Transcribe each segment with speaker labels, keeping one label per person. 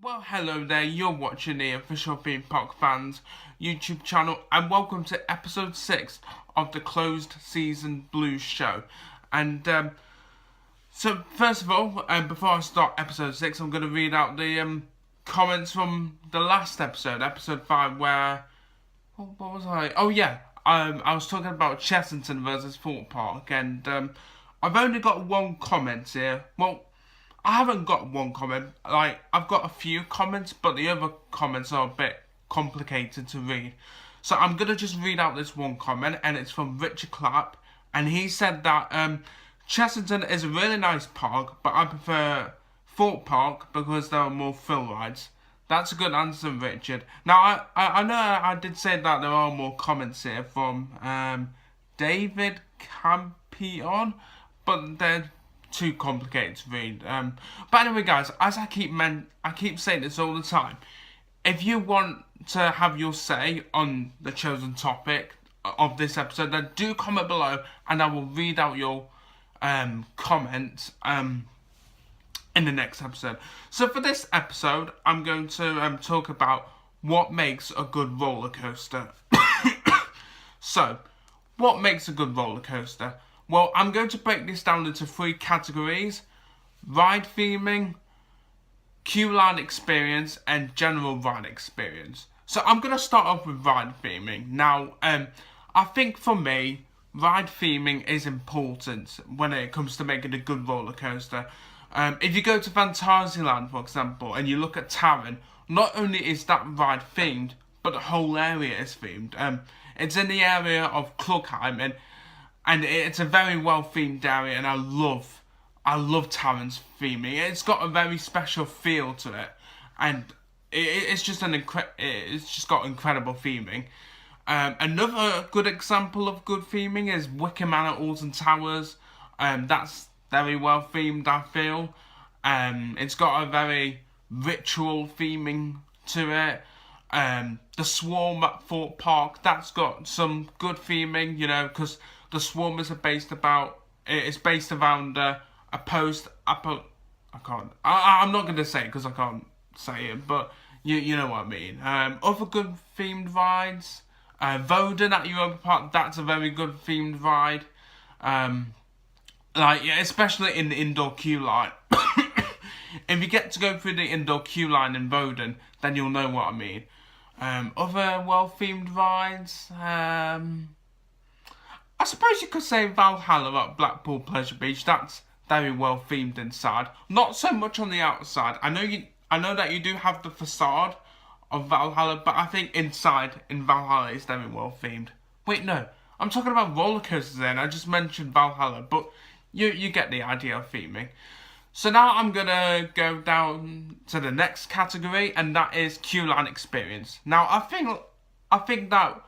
Speaker 1: Well, hello there, you're watching the Official Theme Park Fans YouTube channel, and welcome to episode 6 of the Closed Season Blues show. And so first of all, before I start episode 6, I'm going to read out the comments from the last episode, episode 5, where, what was I? Oh yeah, I was talking about Chessington versus Thorpe Park, and I've only got one comment here. Well, I haven't got one comment, I've got a few comments, but the other comments are a bit complicated to read. So I'm going to just read out this one comment, and it's from Richard Clapp, and he said that Chessington is a really nice park, but I prefer Thorpe Park because there are more thrill rides. That's a good answer, Richard. Now, I know I did say that there are more comments here from David Campion, but they're too complicated to read. But anyway, guys, as I keep saying this all the time, if you want to have your say on the chosen topic of this episode, then do comment below, and I will read out your comments in the next episode. So for this episode, I'm going to talk about what makes a good roller coaster. So, what makes a good roller coaster? Well, I'm going to break this down into 3 categories: ride theming, queue line experience, and general ride experience. So I'm going to start off with ride theming. Now, I think for me, ride theming is important when it comes to making a good roller coaster. If you go to Fantasyland, for example, and you look at Taron, not only is that ride themed, but the whole area is themed. It's in the area of Klugheim, and it's a very well themed area, and I love Taron's theming. It's got a very special feel to it, and it's just got incredible theming. Another good example of good theming is Wicker Man at Alton Towers. That's very well themed, I feel. It's got a very ritual theming to it. The Swarm at Thorpe Park, that's got some good theming, you know, because the Swarmers are based around a post. I'm not going to say it because I can't say it, but you know what I mean. Other good themed rides, Voden at Europa Park, that's a very good themed ride. Especially in the indoor queue line. If you get to go through the indoor queue line in Voden, then you'll know what I mean. Other well-themed rides, I suppose you could say Valhalla at Blackpool Pleasure Beach. That's very well themed inside. Not so much on the outside. I know that you do have the facade of Valhalla, but I think inside in Valhalla is very well themed. Wait, no, I'm talking about roller coasters then. I just mentioned Valhalla, but you get the idea of theming. So now I'm gonna go down to the next category, and that is queue line experience. Now I think that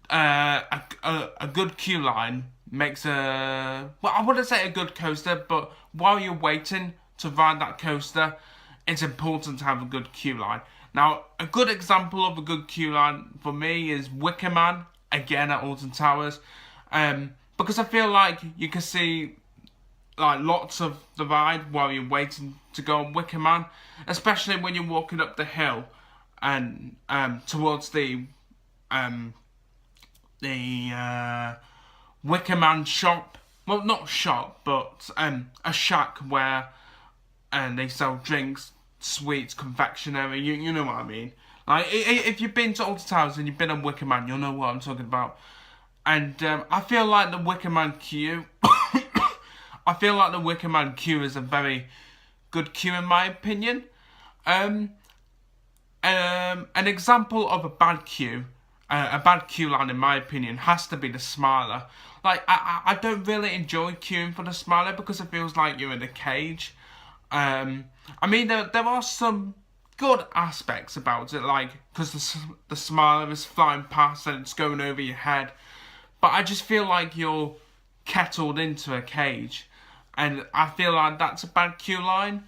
Speaker 1: a good queue line makes I wouldn't say a good coaster, but while you're waiting to ride that coaster, it's important to have a good queue line. Now, a good example of a good queue line for me is Wicker Man, again at Alton Towers, because I feel like you can see lots of the ride while you're waiting to go on Wicker Man, especially when you're walking up the hill and towards the Wicker Man shop. Well, not shop, but a shack where they sell drinks, sweets, confectionery. You know what I mean. Like, if you've been to Alton Towers and you've been on Wicker Man, you'll know what I'm talking about. And I feel like the Wicker Man queue. I feel like the Wicker Man queue is a very good queue in my opinion. An example of a bad queue line in my opinion has to be the Smiler. Like, I don't really enjoy queuing for the Smiler because it feels like you're in a cage. I mean, there are some good aspects about it, like, because the Smiler is flying past and it's going over your head. But I just feel like you're kettled into a cage. And I feel like that's a bad queue line.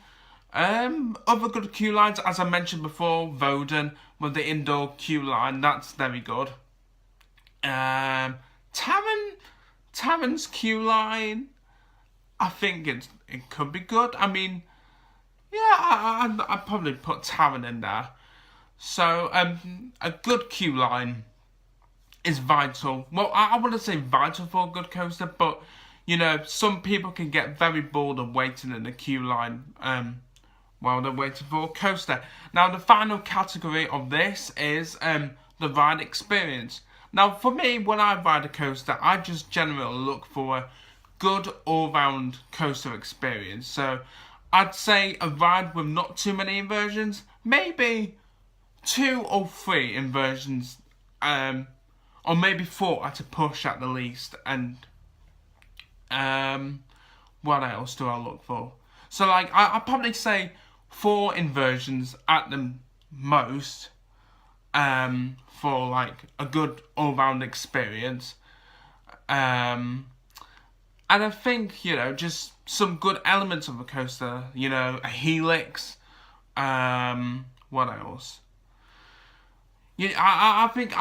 Speaker 1: Other good queue lines, as I mentioned before, Voden with the indoor queue line, that's very good. Taron's queue line, I think it could be good. I mean, Yeah, I'd probably put Taron in there. So, a good queue line is vital. Well, I wouldn't say vital for a good coaster, but, you know, some people can get very bored of waiting in the queue line while they're waiting for a coaster. Now, the final category of this is the ride experience. Now, for me, when I ride a coaster, I just generally look for a good all-round coaster experience. So, I'd say a ride with not too many inversions, maybe 2 or 3 inversions, or maybe 4 at a push at the least. And what else do I look for? So, like, I'd probably say 4 inversions at the most, for like a good all-round experience. And I think, you know, just some good elements of a coaster, you know, a helix. What else? Yeah, I think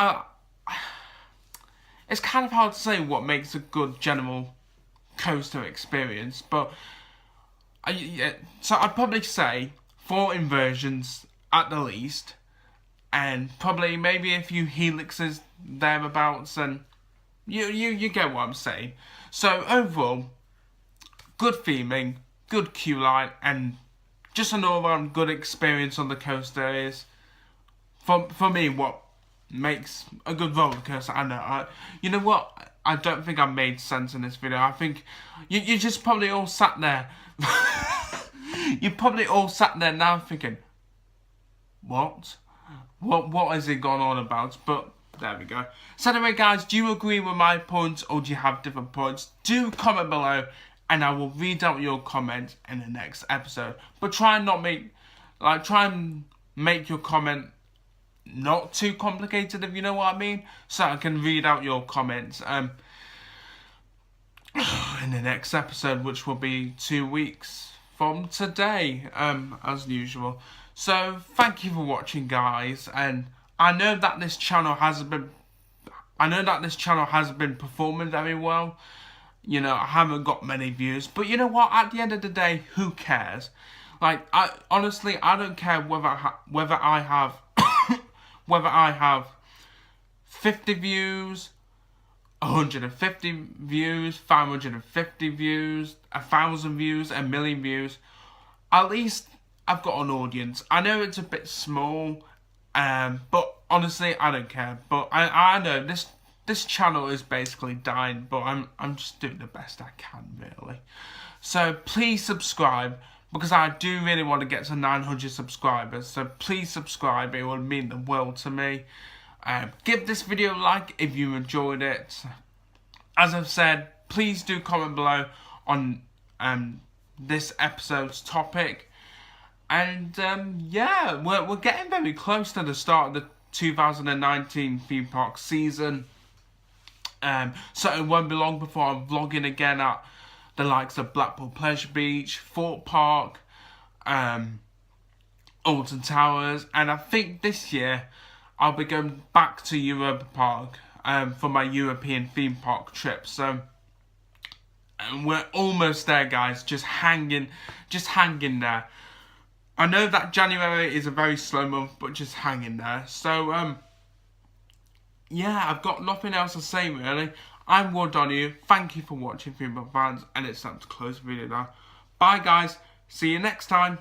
Speaker 1: it's kind of hard to say what makes a good general coaster experience, but so I'd probably say 4 inversions at the least, and probably maybe a few helixes thereabouts, and you get what I'm saying. So overall, good theming, good queue line, and just an all-round good experience on the coaster is, for me, what makes a good roller coaster. I know, you know what? I don't think I made sense in this video. I think you just probably all sat there. You probably all sat there now thinking, what has he gone on about? But there we go. So anyway, guys, do you agree with my points or do you have different points? Do comment below, and I will read out your comments in the next episode. But try and make your comment not too complicated, if you know what I mean, so I can read out your comments in the next episode, which will be 2 weeks from today, as usual. So thank you for watching, guys, and I know that this channel hasn't been performing very well. You know, I haven't got many views, but you know what? At the end of the day, who cares? Like, I don't care whether I have 50 views, 150 views, 550 views, 1,000 views, 1,000,000 views. At least I've got an audience. I know it's a bit small, but honestly, I don't care. But I know this channel is basically dying, but I'm just doing the best I can, really. So please subscribe, because I do really want to get to 900 subscribers. So please subscribe, it would mean the world to me. Give this video a like if you enjoyed it. As I've said, please do comment below on this episode's topic. And yeah, we're getting very close to the start of the 2019 theme park season. So it won't be long before I'm vlogging again at the likes of Blackpool Pleasure Beach, Fort Park, Alton Towers, and I think this year I'll be going back to Europa Park for my European theme park trip. So we're almost there, guys. Just hanging there. I know that January is a very slow month, but just hanging there. So yeah, I've got nothing else to say, really. I'm Ward Donahue. Thank you for watching, theme park fans, and it's time to close the video now. Bye, guys. See you next time.